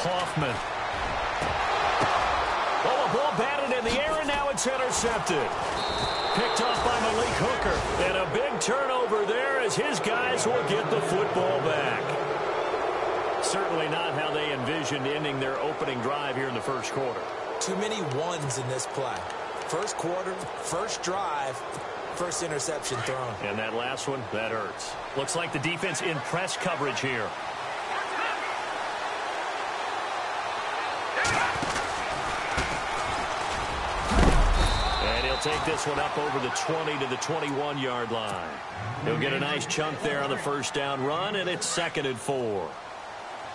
Hoffman. Oh, a ball batted in the air, and now it's intercepted. Picked off by Malik Hooker. And a big turnover there as his guys will get the football back. Certainly not how they envisioned ending their opening drive here in the first quarter. Too many ones in this play. First quarter, first drive, first interception thrown. And that last one, that hurts. Looks like the defense in press coverage here. Take this one up over the 20 to the 21-yard line. He'll get a nice chunk there on the first down run, and it's 2nd and 4.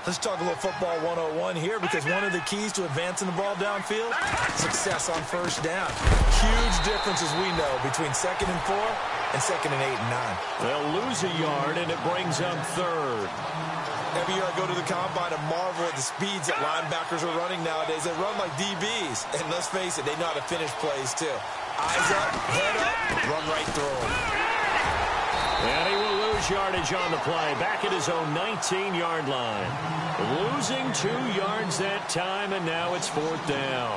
Let's talk a little football 101 here, because one of the keys to advancing the ball downfield, success on first down. Huge difference, as we know, between 2nd and 4 and 2nd and 8 and 9. They'll lose a yard, and it brings up 3rd. Every year I go to the combine and marvel at the speeds that linebackers are running nowadays. They run like DBs. And let's face it, they know how to finish plays, too. Eyes up, head up, run right through him. And he will lose yardage on the play. Back at his own 19-yard line. Losing 2 yards that time, and now it's 4th down.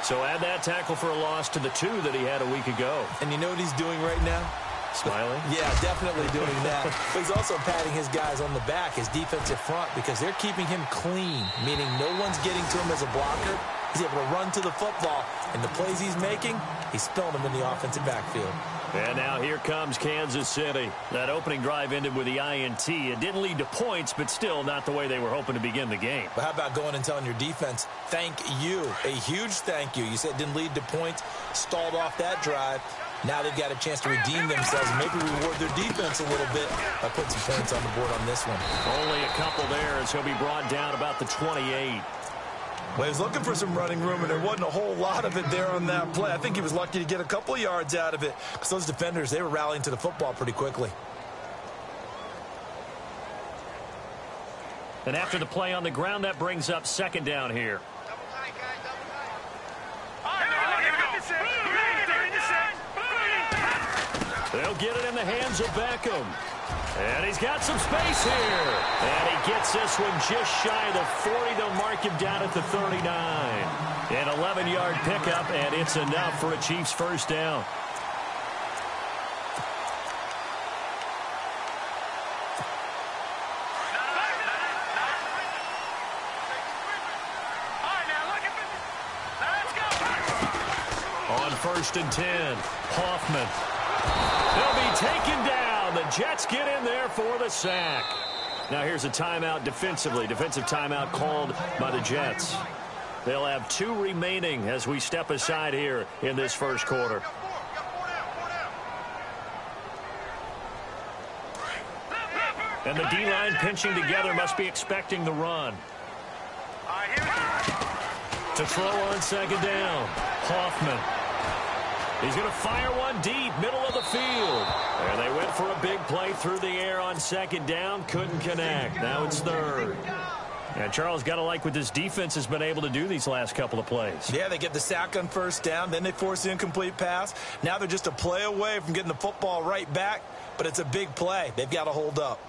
So add that tackle for a loss to the 2 that he had a week ago. And you know what he's doing right now? Smiling? Yeah, definitely doing that. But he's also patting his guys on the back, his defensive front, because they're keeping him clean, meaning no one's getting to him as a blocker. He's able to run to the football, and the plays he's making, he's spilling them in the offensive backfield. And now here comes Kansas City. That opening drive ended with the INT. It didn't lead to points, but still not the way they were hoping to begin the game. But how about going and telling your defense, thank you, a huge thank you. You said it didn't lead to points, stalled off that drive. Now they've got a chance to redeem themselves and maybe reward their defense a little bit by putting some points on the board on this one. Only a couple there as he'll be brought down about the 28. Well, he was looking for some running room, and there wasn't a whole lot of it there on that play. I think he was lucky to get a couple yards out of it because those defenders, they were rallying to the football pretty quickly. And after the play on the ground, that brings up 2nd down here. They'll get it in the hands of Beckham. And he's got some space here. And he gets this one just shy of the 40. They'll mark him down at the 39. An 11-yard pickup, and it's enough for a Chiefs first down. On 1st and 10, Hoffman. They'll be taken down. The Jets get in there for the sack. Now here's a timeout defensively. Defensive timeout called by the Jets. They'll have 2 remaining as we step aside here in this first quarter. And the D-line pinching together must be expecting the run. To throw on 2nd down, Hoffman. He's going to fire one deep, middle of the field. And they went for a big play through the air on 2nd down. Couldn't connect. Now it's 3rd. And Charles, got to like what this defense has been able to do these last couple of plays. Yeah, they get the sack on 1st down. Then they force the incomplete pass. Now they're just a play away from getting the football right back. But it's a big play. They've got to hold up.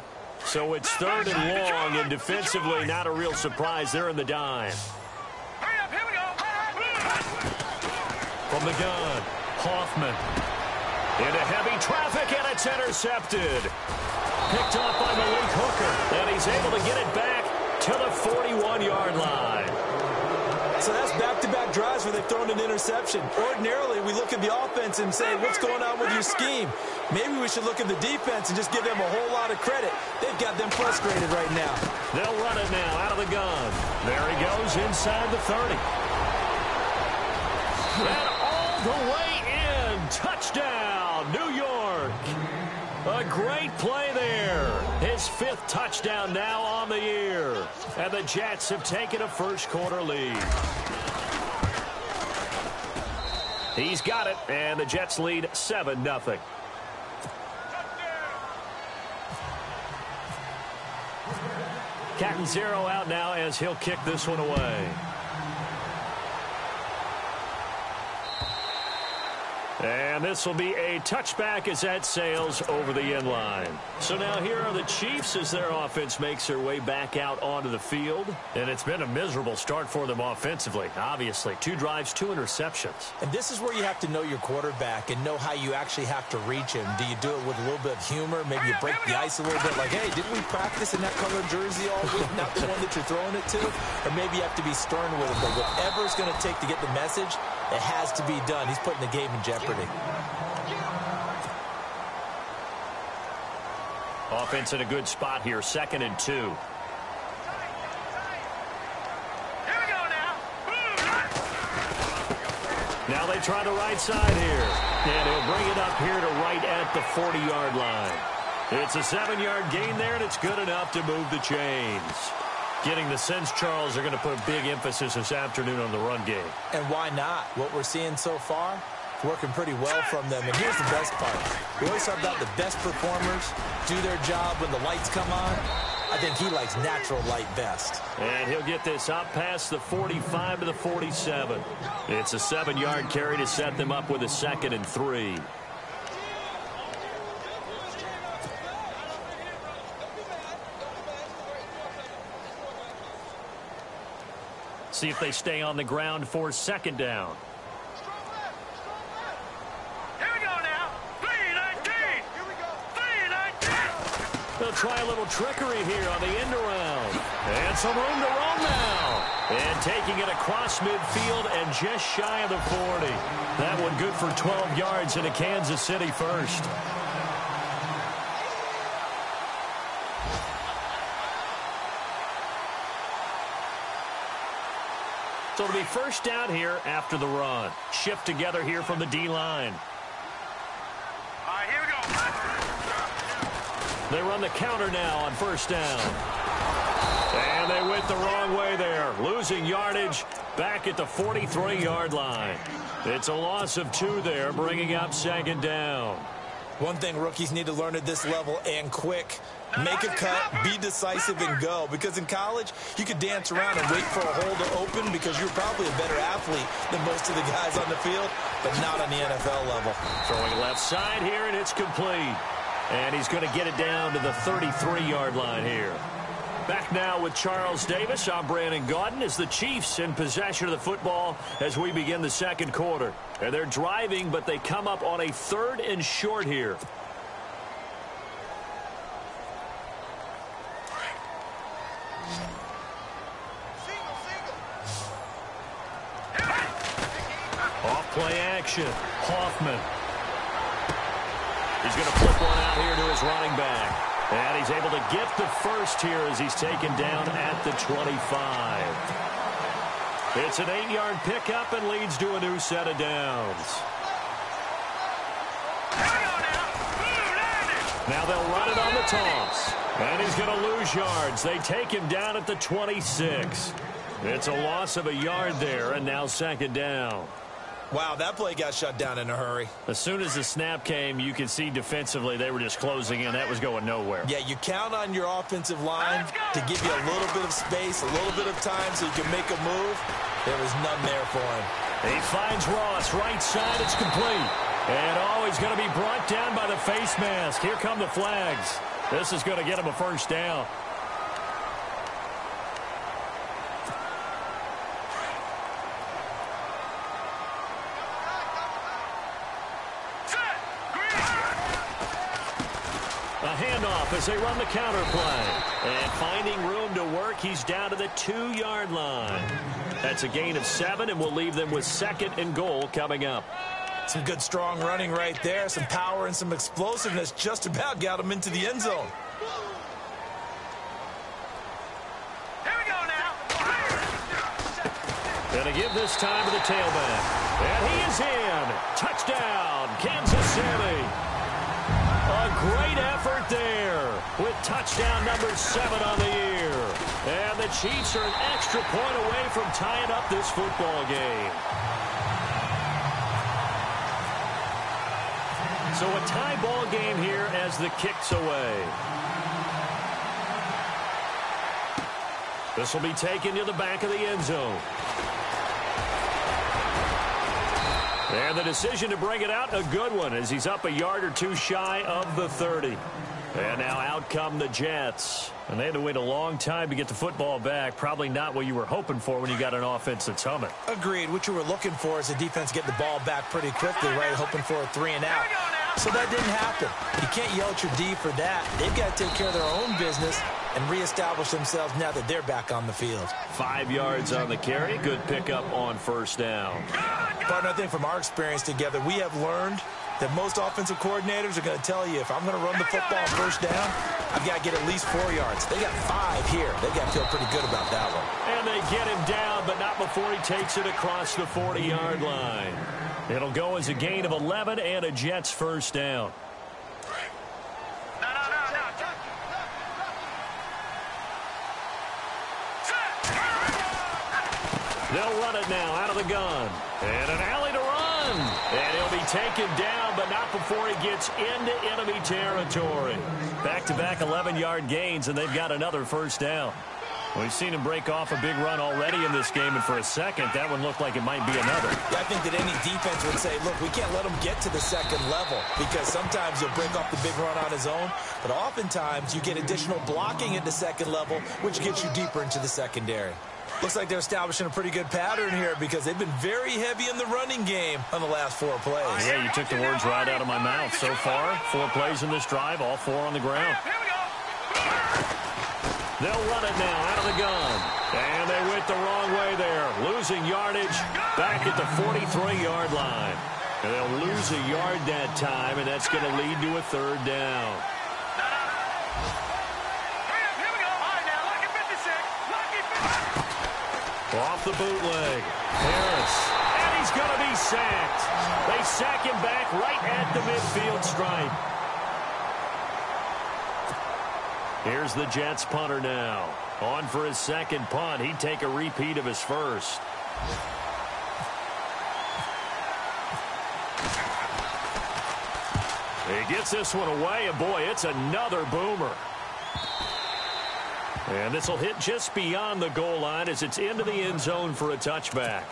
So it's 3rd and long, and defensively not a real surprise. They're in the dime. From the gun, Hoffman. Into heavy traffic, and it's intercepted. Picked off by Malik Hooker, and he's able to get it back to the 41-yard line. So that's back-to-back drives where they've thrown an interception. Ordinarily, we look at the offense and say, what's going on with your scheme? Maybe we should look at the defense and just give them a whole lot of credit. They've got them frustrated right now. They'll run it now out of the gun. There he goes inside the 30. And all the way in. Touchdown, New York. A great play there. His 5th touchdown now on the year. And the Jets have taken a first quarter lead. He's got it, and the Jets lead 7-0. Catanzaro out now as he'll kick this one away. And this will be a touchback as that sails over the end line. So now here are the Chiefs as their offense makes their way back out onto the field. And it's been a miserable start for them offensively, obviously. 2 drives, 2 interceptions. And this is where you have to know your quarterback and know how you actually have to reach him. Do you do it with a little bit of humor? Maybe you break the ice a little bit like, hey, didn't we practice in that colored jersey all week? Not the one that you're throwing it to? Or maybe you have to be stern with him. But whatever it's going to take to get the message, it has to be done. He's putting the game in jeopardy. Offense in a good spot here, 2nd and 2. Here we go now. Now they try the right side here. And he'll bring it up here to right at the 40-yard line. It's a 7-yard gain there, and it's good enough to move the chains. Getting the sense, Charles, are going to put a big emphasis this afternoon on the run game. And why not? What we're seeing so far, working pretty well from them. And here's the best part. We always talk about the best performers do their job when the lights come on. I think he likes natural light best. And he'll get this up past the 45 to the 47. It's a 7-yard carry to set them up with a 2nd and 3. See if they stay on the ground for 2nd down. Here we go now. 3-19. Here we go. 3-19. They'll try a little trickery here on the end around. And some room to run now. And taking it across midfield and just shy of the 40. That one good for 12 yards into Kansas City first. So it'll be 1st down here after the run. Shift together here from the D-line. All right, here we go. They run the counter now on 1st down. And they went the wrong way there. Losing yardage back at the 43-yard line. It's a loss of 2 there, bringing up 2nd down. One thing rookies need to learn at this level, and quick, make a cut, be decisive, and go. Because in college, you could dance around and wait for a hole to open because you're probably a better athlete than most of the guys on the field, but not on the NFL level. Throwing left side here, and it's complete. And he's going to get it down to the 33-yard line here. Back now with Charles Davis. I'm Brandon Gaudin as the Chiefs in possession of the football as we begin the 2nd quarter. And they're driving, but they come up on a 3rd and short here. Off play action. Hoffman. He's going to flip one out here to his running back. And he's able to get the first here as he's taken down at the 25. It's an 8-yard pickup and leads to a new set of downs. Now they'll run it on the toss. And he's going to lose yards. They take him down at the 26. It's a loss of a yard there, and now 2nd down. Wow, that play got shut down in a hurry. As soon as the snap came, you could see defensively they were just closing in. That was going nowhere. Yeah, you count on your offensive line to give you a little bit of space, a little bit of time so you can make a move. There was none there for him. He finds Ross, right side, it's complete. And he's going to be brought down by the face mask. Here come the flags. This is going to get him a 1st down. A handoff as they run the counter play. And finding room to work, he's down to the 2-yard line. That's a gain of 7, and we'll leave them with 2nd and goal coming up. Some good, strong running right there. Some power and some explosiveness just about got him into the end zone. Here we go now. Going to give this time to the tailback. And he is in. Touchdown, Kansas City. A great effort there with touchdown number 7 on the year. And the Chiefs are an extra point away from tying up this football game. So a tie ball game here as the kick's away. This will be taken to the back of the end zone. And the decision to bring it out, a good one, as he's up a yard or two shy of the 30. And now out come the Jets. And they had to wait a long time to get the football back. Probably not what you were hoping for when you got an offense that's humming. Agreed. What you were looking for is the defense get the ball back pretty quickly, right? Hoping for a 3 and out. So that didn't happen. You can't yell at your D for that. They've got to take care of their own business and reestablish themselves now that they're back on the field. 5 yards on the carry. Good pickup on first down. Partner, I think from our experience together, we have learned that most offensive coordinators are going to tell you, if I'm going to run the football on first down, I've got to get at least 4 yards. They got 5 here. They got to feel pretty good about that one. And they get him down, but not before he takes it across the 40-yard line. It'll go as a gain of 11 and a Jets first down. They'll run it now out of the gun. And an alley to run. And he'll be taken down, but not before he gets into enemy territory. Back-to-back 11-yard gains, and they've got another first down. We've seen him break off a big run already in this game, and for a second, that one looked like it might be another. Yeah, I think that any defense would say, look, we can't let him get to the second level, because sometimes he'll break off the big run on his own, but oftentimes you get additional blocking at the second level, which gets you deeper into the secondary. Looks like they're establishing a pretty good pattern here because they've been very heavy in the running game on the last 4 plays. Yeah, you took the words right out of my mouth. So far, 4 plays in this drive, all 4 on the ground. They'll run it now out of the gun. And they went the wrong way there. Losing yardage back at the 43-yard line. And they'll lose a yard that time, and that's going to lead to a third down. Off the bootleg. Harris. And he's going to be sacked. They sack him back right at the midfield stripe. Here's the Jets punter now. On for his second punt. He'd take a repeat of his first. He gets this one away, and boy, it's another boomer. And this will hit just beyond the goal line as it's into the end zone for a touchback.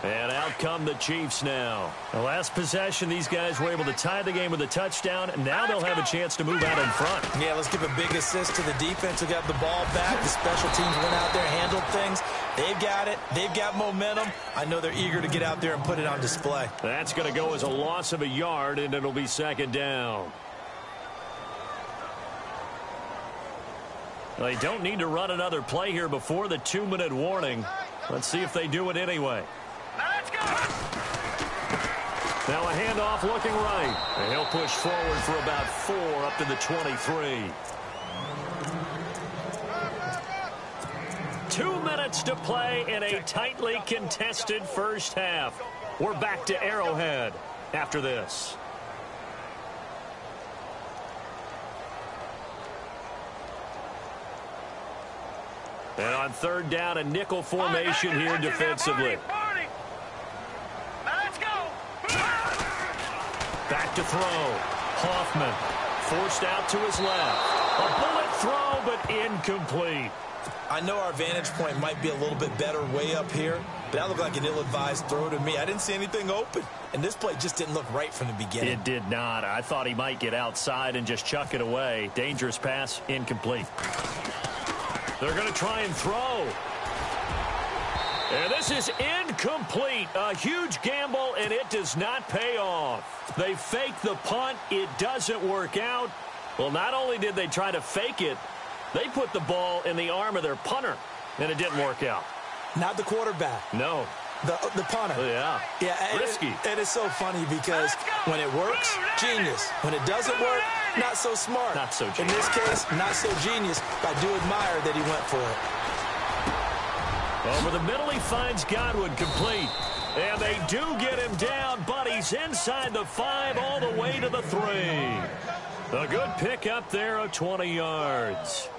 And out come the Chiefs now. The last possession, these guys were able to tie the game with a touchdown, and now they'll have a chance to move out in front. Yeah, let's give a big assist to the defense who got the ball back. The special teams went out there, handled things. They've got it. They've got momentum. I know they're eager to get out there and put it on display. That's going to go as a loss of a yard, and it'll be second down. They don't need to run another play here before the 2-minute warning. Let's see if they do it anyway. Now a handoff looking right. And he'll push forward for about 4 up to the 23. 2 minutes to play in a tightly contested first half. We're back to Arrowhead after this. And on third down, a nickel formation here defensively. Back to throw. Hoffman forced out to his left. A bullet throw, but incomplete. I know our vantage point might be a little bit better way up here, but that looked like an ill-advised throw to me. I didn't see anything open, and this play just didn't look right from the beginning. It did not. I thought he might get outside and just chuck it away. Dangerous pass, incomplete. They're going to try and throw. And this is incomplete. A huge gamble, and it does not pay off. They fake the punt. It doesn't work out. Well, not only did they try to fake it, they put the ball in the arm of their punter, and it didn't work out. Not the quarterback. No. The punter. Yeah. Risky. It is so funny because when it works, genius. When it doesn't work, not so smart. Not so genius. In this case, not so genius. But I do admire that he went for it. Over the middle, he finds Godwin complete. And they do get him down, but he's inside the 5 all the way to the 3. A good pick up there of 20 yards.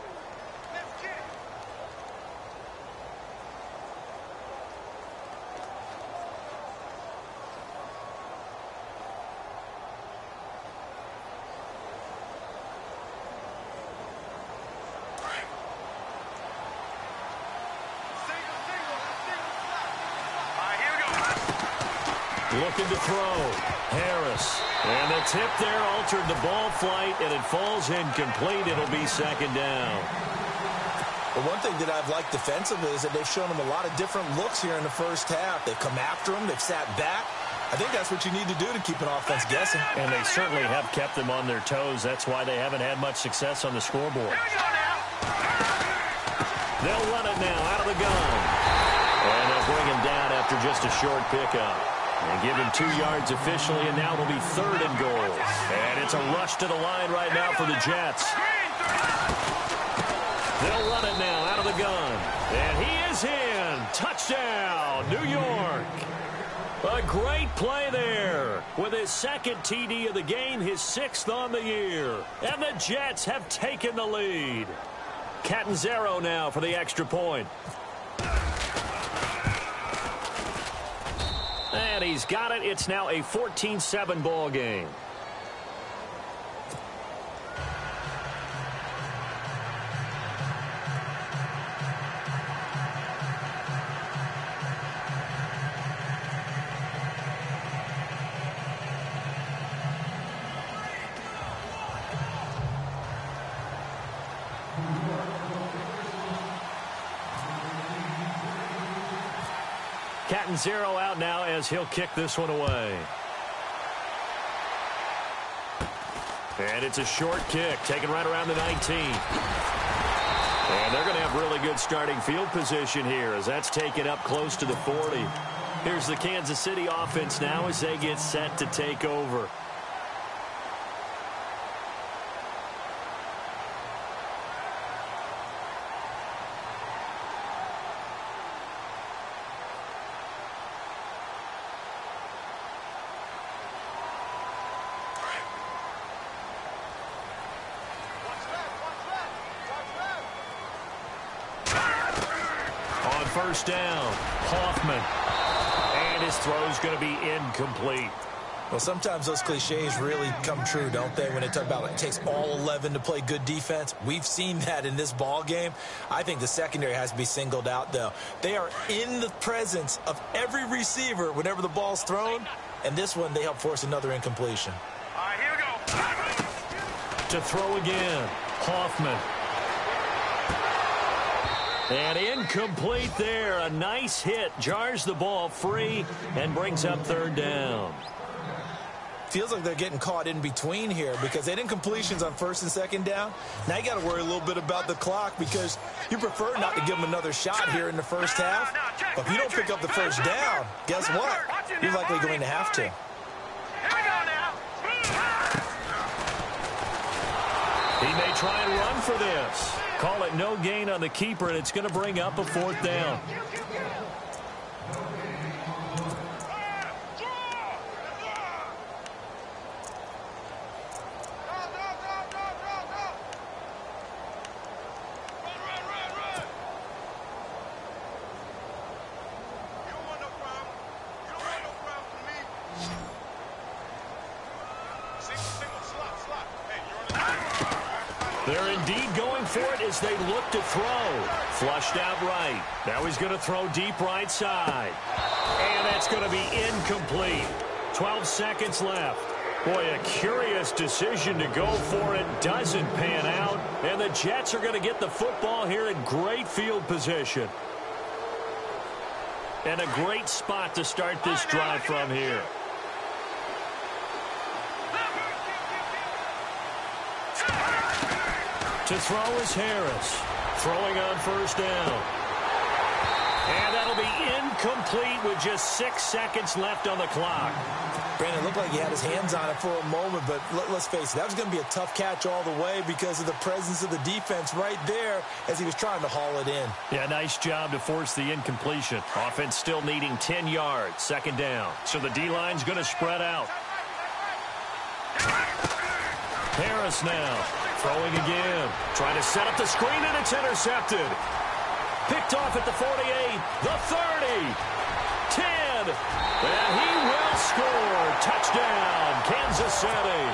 Looking to throw. Harris. And the tip there altered the ball flight, and it falls incomplete. It'll be second down. Well, one thing that I've liked defensively is that they've shown him a lot of different looks here in the first half. They've come after him. They've sat back. I think that's what you need to do to keep an offense guessing. And they certainly have kept them on their toes. That's why they haven't had much success on the scoreboard. They'll run it now out of the gun. And they'll bring him down after just a short pickup. And give him 2 yards officially, and now it'll be 3rd and goal. And it's a rush to the line right now for the Jets. They'll run it now out of the gun. And he is in. Touchdown, New York. A great play there. With his 2nd TD of the game, his 6th on the year. And the Jets have taken the lead. Catanzaro now for the extra point. And he's got it. It's now a 14-7 ball game. Catanzaro out now as he'll kick this one away. And it's a short kick, taken right around the 19. And they're going to have really good starting field position here as that's taken up close to the 40. Here's the Kansas City offense now as they get set to take over. First down, Hoffman. And his throw's going to be incomplete. Well, sometimes those cliches really come true, don't they? When they talk about it takes all 11 to play good defense. We've seen that in this ball game. I think the secondary has to be singled out, though. They are in the presence of every receiver whenever the ball's thrown. And this one, they help force another incompletion. All right, here we go. To throw again, Hoffman. And incomplete there. A nice hit. Jars the ball free and brings up 3rd down. Feels like they're getting caught in between here because they didn't completions on 1st and 2nd down. Now you got to worry a little bit about the clock because you prefer not to give them another shot here in the first half. But if you don't pick up the 1st down, guess what? You're likely going to have to. Here we go now. He may try and run for this. Call it no gain on the keeper, and it's going to bring up a 4th down. They're indeed going for it as they look to throw. Flushed out right. Now he's going to throw deep right side. And that's going to be incomplete. 12 seconds left. Boy, a curious decision to go for it. Doesn't pan out. And the Jets are going to get the football here in great field position. And a great spot to start this drive from here. To throw is Harris. Throwing on 1st down. And that'll be incomplete with just 6 seconds left on the clock. Brandon, it looked like he had his hands on it for a moment, but let's face it, that was going to be a tough catch all the way because of the presence of the defense right there as he was trying to haul it in. Yeah, nice job to force the incompletion. Offense still needing 10 yards, 2nd down. So the D-line's going to spread out. Harris now. Throwing again. Trying to set up the screen, and it's intercepted. Picked off at the 48, the 30, 10, and he will score. Touchdown, Kansas City.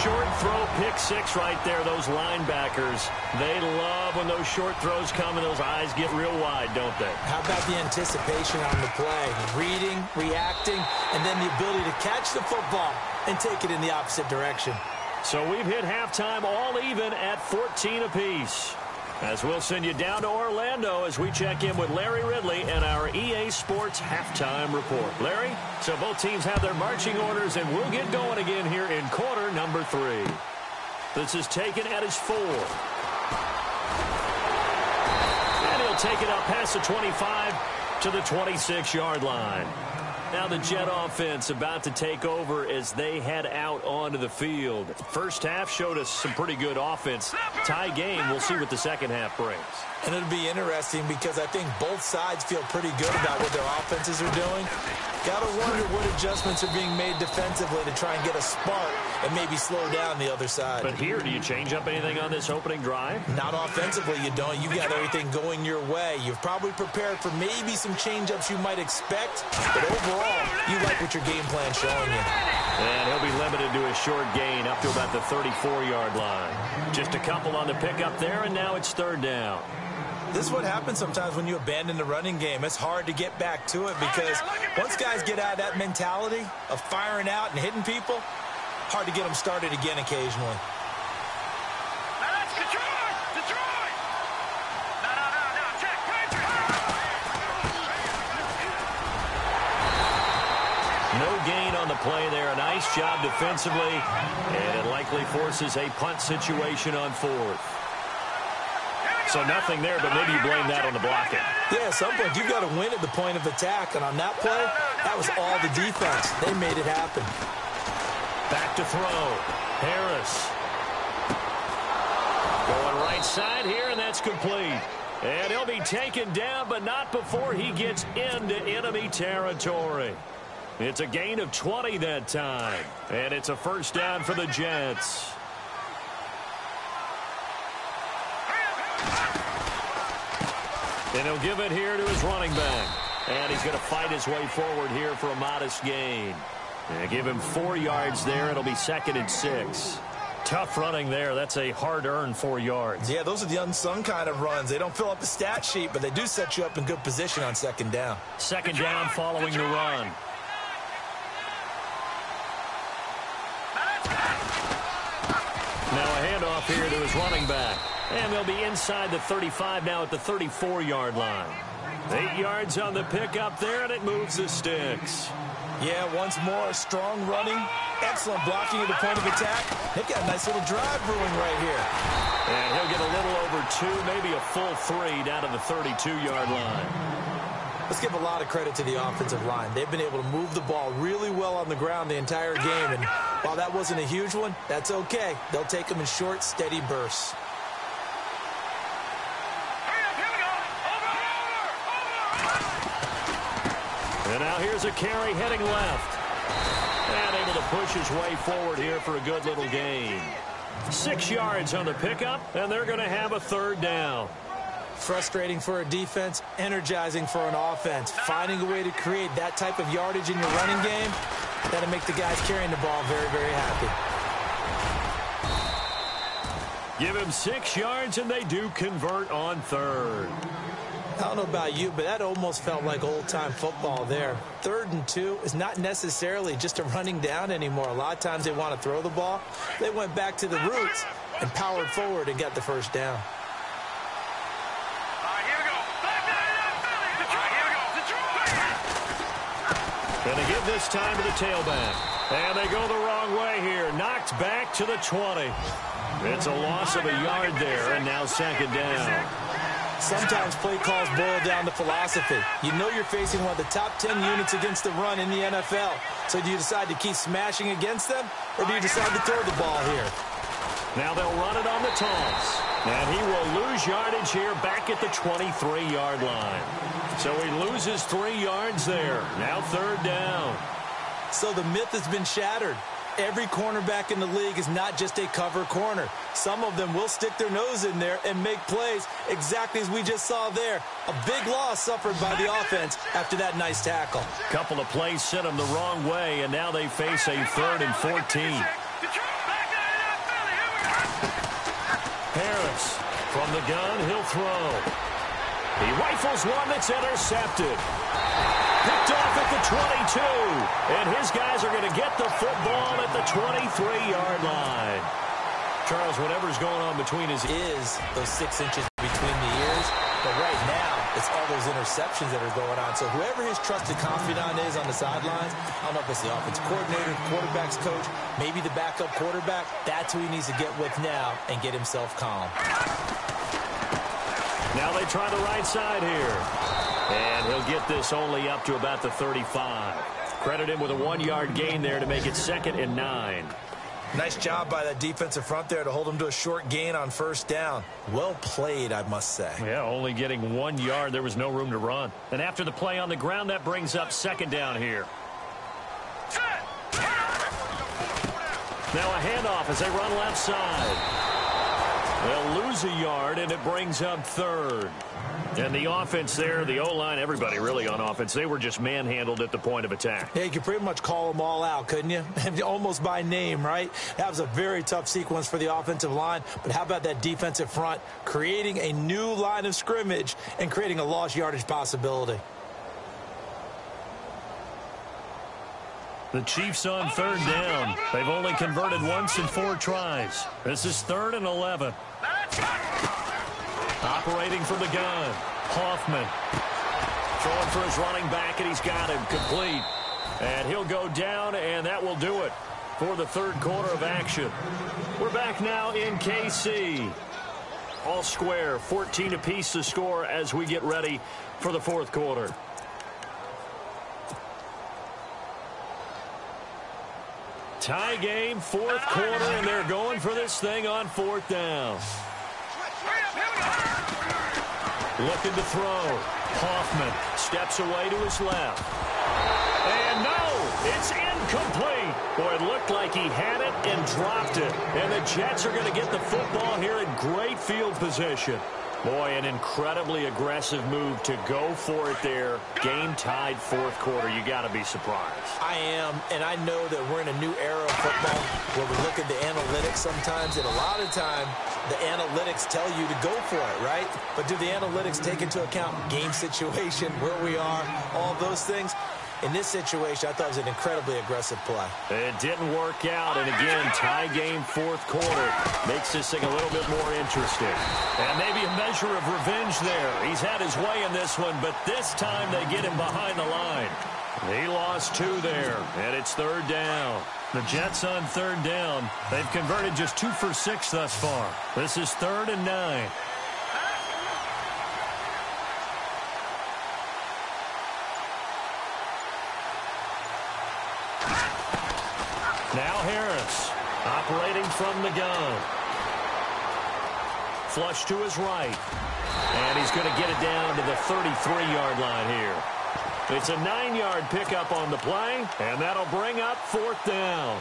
short throw pick six right there. Those linebackers, they love when those short throws come and those eyes get real wide, don't they? How about the anticipation on the play? Reading, reacting, and then the ability to catch the football and take it in the opposite direction. So we've hit halftime all even at 14 apiece. As we'll send you down to Orlando as we check in with Larry Ridley and our EA Sports halftime report. Larry, so both teams have their marching orders, and we'll get going again here in quarter number 3. This is taken at his 4. And he'll take it up past the 25 to the 26-yard line. Now the Jet offense about to take over as they head out onto the field. First half showed us some pretty good offense. Tie game, we'll see what the second half brings. And it'll be interesting because I think both sides feel pretty good about what their offenses are doing. Got to wonder what adjustments are being made defensively to try and get a spark and maybe slow down the other side. But here, do you change up anything on this opening drive? Not offensively, you don't. You got everything going your way. You've probably prepared for maybe some change-ups you might expect, but overall, you like what your game plan's showing you. And he'll be limited to a short gain up to about the 34-yard line. Just a couple on the pickup there, and now it's third down. This is what happens sometimes when you abandon the running game. It's hard to get back to it because once guys get out of that mentality of firing out and hitting people, hard to get them started again occasionally. Now that's Detroit! Detroit! No, check, No gain on the play there. A nice job defensively, and it likely forces a punt situation on 4th. So nothing there, but maybe you blame that on the blocking. Yeah, at some point, you've got to win at the point of attack. And on that play, that was all the defense. They made it happen. Back to throw. Harris. Going right side here, and that's complete. And he'll be taken down, but not before he gets into enemy territory. It's a gain of 20 that time. And it's a first down for the Jets. And he'll give it here to his running back. And he's going to fight his way forward here for a modest gain. And give him 4 yards there. It'll be 2nd and 6. Tough running there. That's a hard-earned 4 yards. Yeah, those are the unsung kind of runs. They don't fill up the stat sheet, but they do set you up in good position on 2nd down. 2nd down following the run. Now a handoff here to his running back. And they'll be inside the 35 now at the 34-yard line. 8 yards on the pickup there, and it moves the sticks. Yeah, once more, strong running, excellent blocking at the point of attack. They've got a nice little drive brewing right here. And he'll get a little over 2, maybe a full 3 down to the 32-yard line. Let's give a lot of credit to the offensive line. They've been able to move the ball really well on the ground the entire game. And while that wasn't a huge one, that's okay. They'll take them in short, steady bursts. And now here's a carry heading left. And able to push his way forward here for a good little gain. 6 yards on the pickup, and they're going to have a 3rd down. Frustrating for a defense, energizing for an offense. Finding a way to create that type of yardage in your running game, that'll make the guys carrying the ball very, very happy. Give him 6 yards, and they do convert on 3rd. I don't know about you, but that almost felt like old-time football there. 3rd and 2 is not necessarily just a running down anymore. A lot of times they want to throw the ball. They went back to the roots and powered forward and got the first down. Going to give this time to the tailback. And they go the wrong way here. Knocked back to the 20. It's a loss of a yard there, and now 2nd down. Sometimes play calls boil down to philosophy. You know you're facing one of the top 10 units against the run in the NFL. So do you decide to keep smashing against them, or do you decide to throw the ball here? Now they'll run it on the toss. And he will lose yardage here back at the 23-yard line. So he loses 3 yards there. Now 3rd down. So the myth has been shattered. Every cornerback in the league is not just a cover corner. Some of them will stick their nose in there and make plays exactly as we just saw there. A big loss suffered by the offense after that nice tackle. Couple of plays sent them the wrong way, and now they face a 3rd and 14. Harris. From the gun, he'll throw. He rifles one that's intercepted. Picked off at the 22. And his guys are going to get the football at the 23-yard line. Charles, whatever's going on between his is those 6 inches between the ears. But right now, it's all those interceptions that are going on. So whoever his trusted confidant is on the sidelines, I don't know if it's the offensive coordinator, quarterback's coach, maybe the backup quarterback, that's who he needs to get with now and get himself calm. Now they try the right side here. And he'll get this only up to about the 35. Credit him with a 1-yard gain there to make it 2nd and 9. Nice job by that defensive front there to hold him to a short gain on first down. Well played, I must say. Yeah, only getting 1 yard. There was no room to run. And after the play on the ground, that brings up 2nd down here. Now a handoff as they run left side. They'll lose a yard, and it brings up 3rd. And the offense there, the O-line, everybody really on offense, they were just manhandled at the point of attack. Yeah, you could pretty much call them all out, couldn't you? Almost by name, right? That was a very tough sequence for the offensive line. But how about that defensive front creating a new line of scrimmage and creating a lost yardage possibility? The Chiefs on 3rd down. They've only converted once in 4 tries. This is 3rd and 11. Operating from the gun, Hoffman. Throwing for his running back, and he's got him complete. And he'll go down, and that will do it for the 3rd quarter of action. We're back now in KC. All square, 14 apiece to score as we get ready for the 4th quarter. Tie game, 4th quarter, and they're going for this thing on 4th down. Looking to throw. Hoffman steps away to his left. And no, it's incomplete. Boy, it looked like he had it and dropped it. And the Jets are going to get the football here in great field position. Boy, an incredibly aggressive move to go for it there. Game tied 4th quarter. You got to be surprised. I am, and I know that we're in a new era of football where we look at the analytics sometimes, and a lot of time the analytics tell you to go for it, right? But do the analytics take into account game situation, where we are, all those things? In this situation, I thought it was an incredibly aggressive play. It didn't work out, and again, tie game 4th quarter makes this thing a little bit more interesting. And maybe a measure of revenge there. He's had his way in this one, but this time they get him behind the line. He lost 2 there, and it's 3rd down. The Jets on 3rd down. They've converted just 2 for 6 thus far. This is 3rd and 9. Now Harris, operating from the gun. Flush to his right. And he's going to get it down to the 33-yard line here. It's a 9-yard pickup on the play, and that'll bring up 4th down.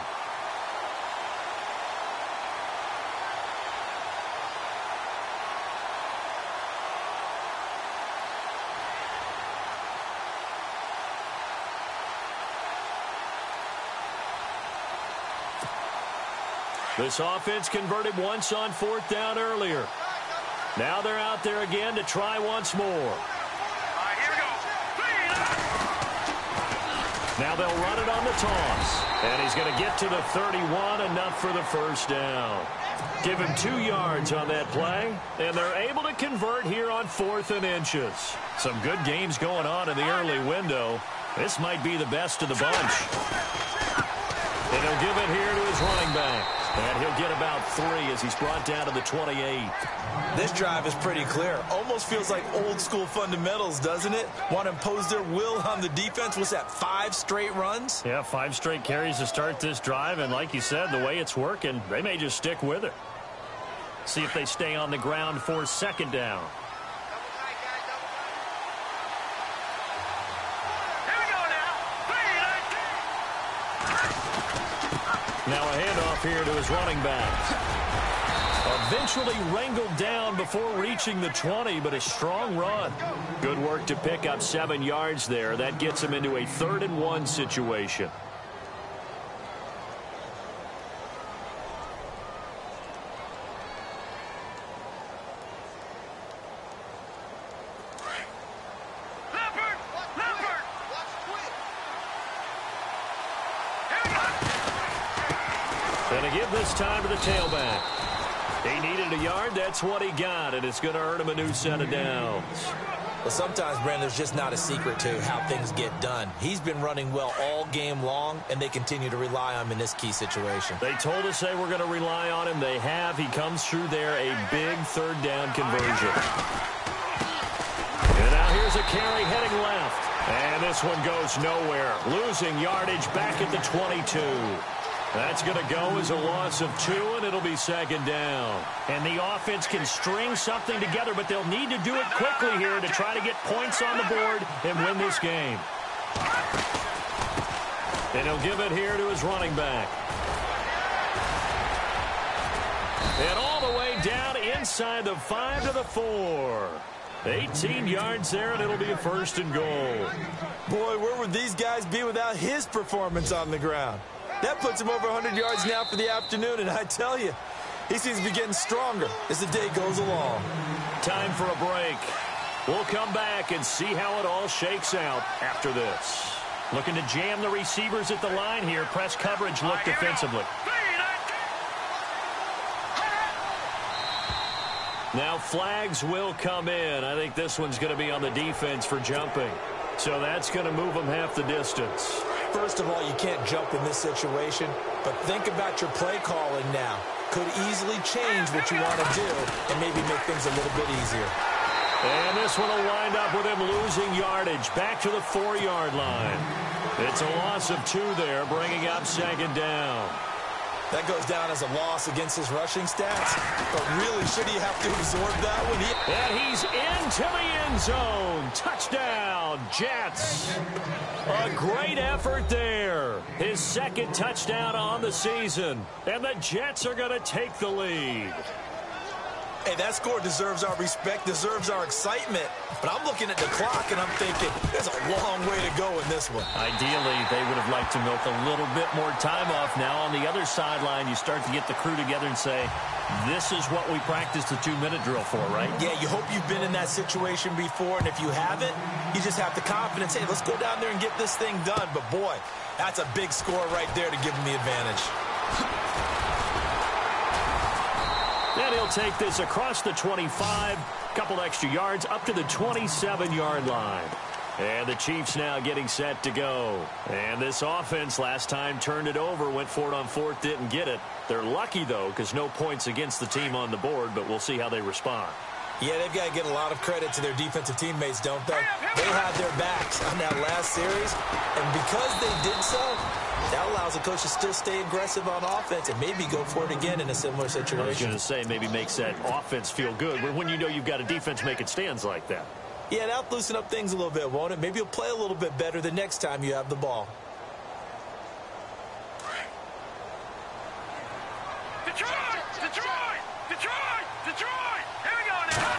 This offense converted once on 4th down earlier. Now they're out there again to try once more. All right, here we go. Now they'll run it on the toss. And he's going to get to the 31, enough for the 1st down. Give him 2 yards on that play, and they're able to convert here on 4th and inches. Some good games going on in the early window. This might be the best of the bunch. And he'll give it here to his running back. And he'll get about 3 as he's brought down to the 28. This drive is pretty clear. Almost feels like old school fundamentals, doesn't it? Want to impose their will on the defense. What's that, 5 straight runs? Yeah, 5 straight carries to start this drive. And like you said, the way it's working, they may just stick with it. See if they stay on the ground for 2nd down. Now a handoff here to his running back. Eventually wrangled down before reaching the 20, but a strong run. Good work to pick up 7 yards there. That gets him into a 3rd and 1 situation. Going to give this time to the tailback. He needed a yard. That's what he got, and it's going to earn him a new set of downs. Well, sometimes, Brandon, there's just not a secret to how things get done. He's been running well all game long, and they continue to rely on him in this key situation. They told us they were going to rely on him. They have. He comes through there, a big third down conversion. And now here's a carry heading left. And this one goes nowhere. Losing yardage back at the 22. That's going to go as a loss of 2, and it'll be second down. And the offense can string something together, but they'll need to do it quickly here to try to get points on the board and win this game. And he'll give it here to his running back. And all the way down inside the 5 to the 4. 18 yards there, and it'll be a first and goal. Boy, where would these guys be without his performance on the ground? That puts him over 100 yards now for the afternoon, and I tell you, he seems to be getting stronger as the day goes along. Time for a break. We'll come back and see how it all shakes out after this. Looking to jam the receivers at the line here. Press coverage look defensively. Now flags will come in. I think this one's going to be on the defense for jumping. So that's going to move them half the distance. First of all, you can't jump in this situation, but think about your play calling now. Could easily change what you want to do and maybe make things a little bit easier. And this one will wind up with him losing yardage back to the 4-yard line. It's a loss of 2 there, bringing up second down. That goes down as a loss against his rushing stats, but really, should he have to absorb that one? And he's into the end zone. Touchdown, Jets. A great effort there. His second touchdown on the season. And the Jets are going to take the lead. Hey, that score deserves our respect, deserves our excitement. But I'm looking at the clock, and I'm thinking, there's a long way to go in this one. Ideally, they would have liked to milk a little bit more time off. Now, on the other sideline, you start to get the crew together and say, this is what we practiced the 2-minute drill for, right? Yeah, you hope you've been in that situation before, and if you haven't, you just have the confidence, hey, let's go down there and get this thing done. But, boy, that's a big score right there to give them the advantage. And he'll take this across the 25, couple extra yards up to the 27-yard line. And the Chiefs now getting set to go. And this offense last time turned it over, went for it on 4th, didn't get it. They're lucky, though, because no points against the team on the board, but we'll see how they respond. Yeah, they've got to get a lot of credit to their defensive teammates, don't they? They had their backs on that last series, and because they did so, that allows the coach to still stay aggressive on offense and maybe go for it again in a similar situation. I was going to say, maybe makes that offense feel good when you know you've got a defense making stands like that. Yeah, that'll loosen up things a little bit, won't it? Maybe you'll play a little bit better the next time you have the ball. Detroit! Detroit! Detroit! Detroit! Here we go now!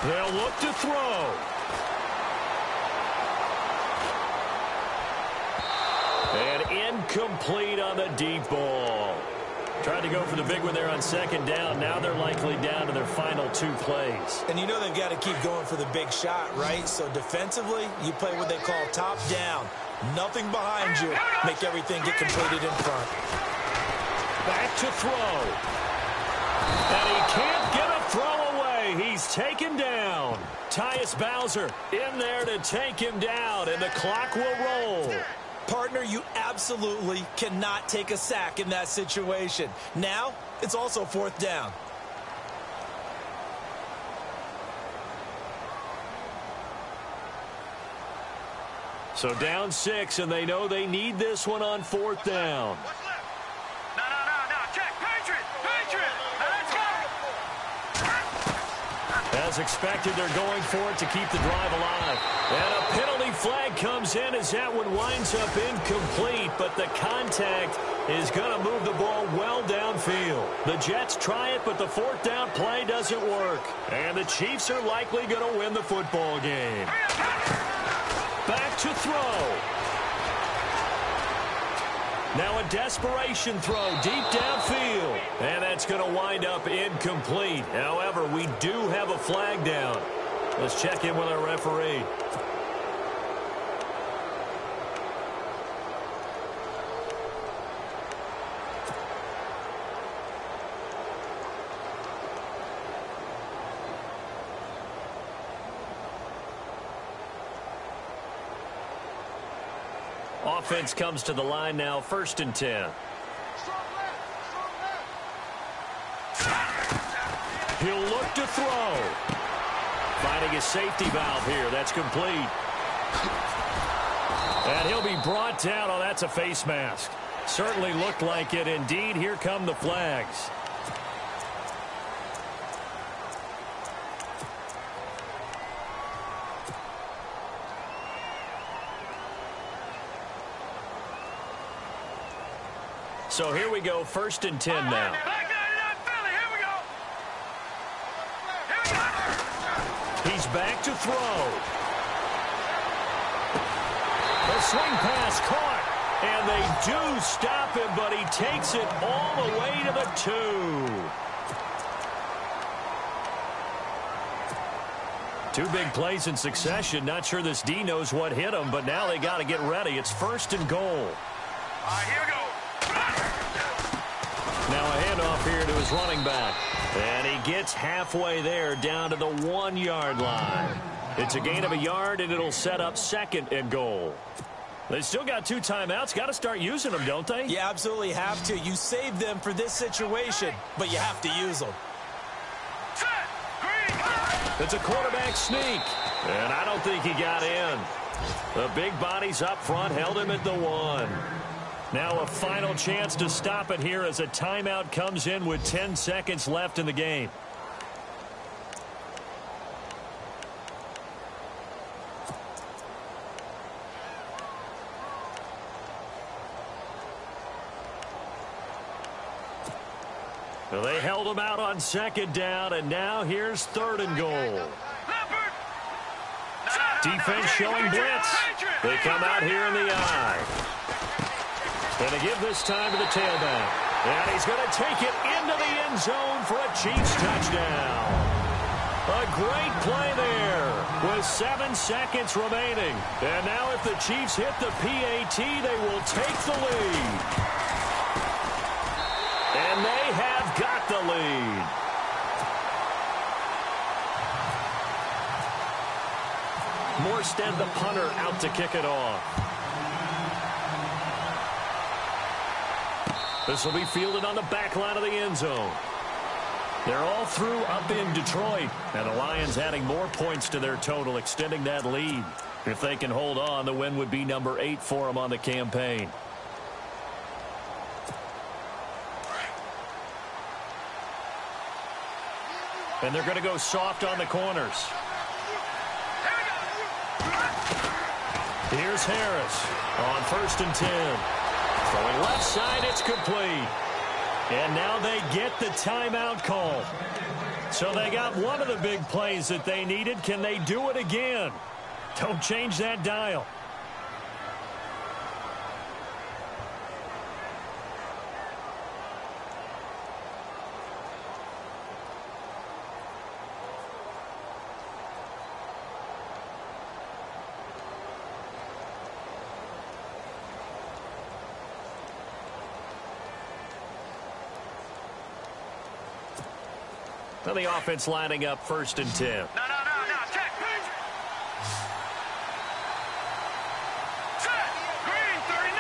They'll look to throw. And incomplete on the deep ball. Tried to go for the big one there on second down. Now they're likely down to their final 2 plays. And you know they've got to keep going for the big shot, right? So defensively, you play what they call top down. Nothing behind you. Make everything get completed in front. Back to throw. And he can't get a throw away. He's taken down. Tyus Bowser in there to take him down, and the clock will roll. Partner, you absolutely cannot take a sack in that situation. Now, it's also 4th down. So down 6, and they know they need this one on 4th down. No. Check. Patriot! Patriot! Now let's go! As expected, they're going for it to keep the drive alive. And a penalty flag comes in as that one winds up incomplete, but the contact is going to move the ball well downfield. The Jets try it, but the 4th down play doesn't work. And the Chiefs are likely going to win the football game. Back to throw. Now a desperation throw deep downfield. And that's going to wind up incomplete. However, we do have a flag down. Let's check in with our referee. Offense comes to the line now, 1st and 10. He'll look to throw. Finding his safety valve here. That's complete. And he'll be brought down. Oh, that's a face mask. Certainly looked like it. Indeed, here come the flags. So here we go, 1st and 10 now. He's back to throw. The swing pass caught. And they do stop him, but he takes it all the way to the 2. 2 big plays in succession. Not sure this D knows what hit him, but now they got to get ready. It's 1st and goal. Here we go. Now a handoff here to his running back. And he gets halfway there down to the 1-yard line. It's a gain of a yard, and it'll set up 2nd and goal. They still got 2 timeouts. Got to start using them, don't they? You absolutely have to. You save them for this situation, but you have to use them. It's a quarterback sneak, and I don't think he got in. The big bodies up front held him at the 1. Now a final chance to stop it here as a timeout comes in with 10 seconds left in the game. Well, they held him out on 2nd down, and now here's 3rd and goal. Defense showing blitz. They come out here in the eye. Going to give this time to the tailback. And he's going to take it into the end zone for a Chiefs touchdown. A great play there with 7 seconds remaining. And now if the Chiefs hit the PAT, they will take the lead. And they have got the lead. Morstead, the punter, out to kick it off. This will be fielded on the back line of the end zone. They're all through up in Detroit, and the Lions adding more points to their total, extending that lead. If they can hold on, the win would be number 8 for them on the campaign. And they're going to go soft on the corners. Here's Harris on 1st and 10. Throwing left side, it's complete. And now they get the timeout call. So they got one of the big plays that they needed. Can they do it again? Don't change that dial. Now the offense lining up 1st and 10. No. Check. Set. Green 39.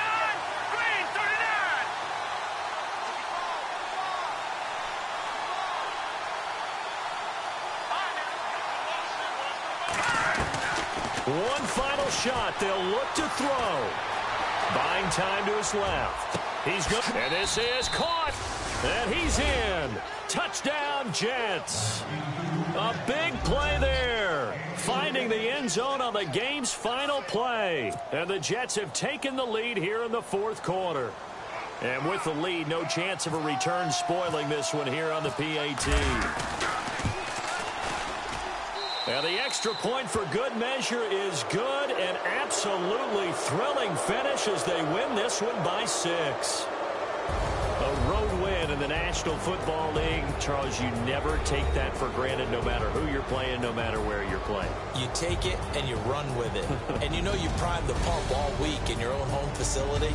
Green 39. One final shot. They'll look to throw. Buying time to his left. He's good. And this is caught. And he's in. Touchdown, Jets. A big play there. Finding the end zone on the game's final play. And the Jets have taken the lead here in the 4th quarter. And with the lead, no chance of a return spoiling this one here on the PAT. And the extra point for good measure is good. An absolutely thrilling finish as they win this one by 6. A road win in the National Football League. Charles, you never take that for granted no matter who you're playing, no matter where you're playing. You take it and you run with it. And you know you primed the pump all week in your own home facility.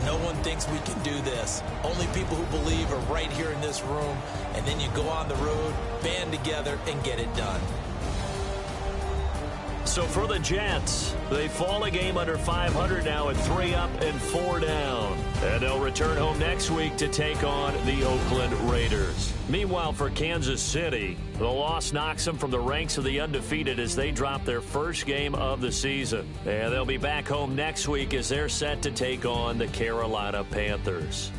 No one thinks we can do this. Only people who believe are right here in this room. And then you go on the road, band together, and get it done. So for the Jets, they fall a game under 500 now at 3 up and 4 down. And they'll return home next week to take on the Oakland Raiders. Meanwhile, for Kansas City, the loss knocks them from the ranks of the undefeated as they drop their first game of the season. And they'll be back home next week as they're set to take on the Carolina Panthers.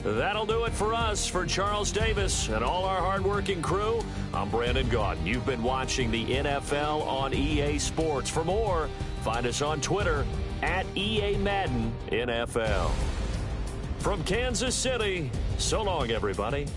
That'll do it for us. For Charles Davis and all our hardworking crew, I'm Brandon Gaudin. You've been watching the NFL on EA Sports. For more, find us on Twitter at EA Madden NFL. From Kansas City, so long, everybody.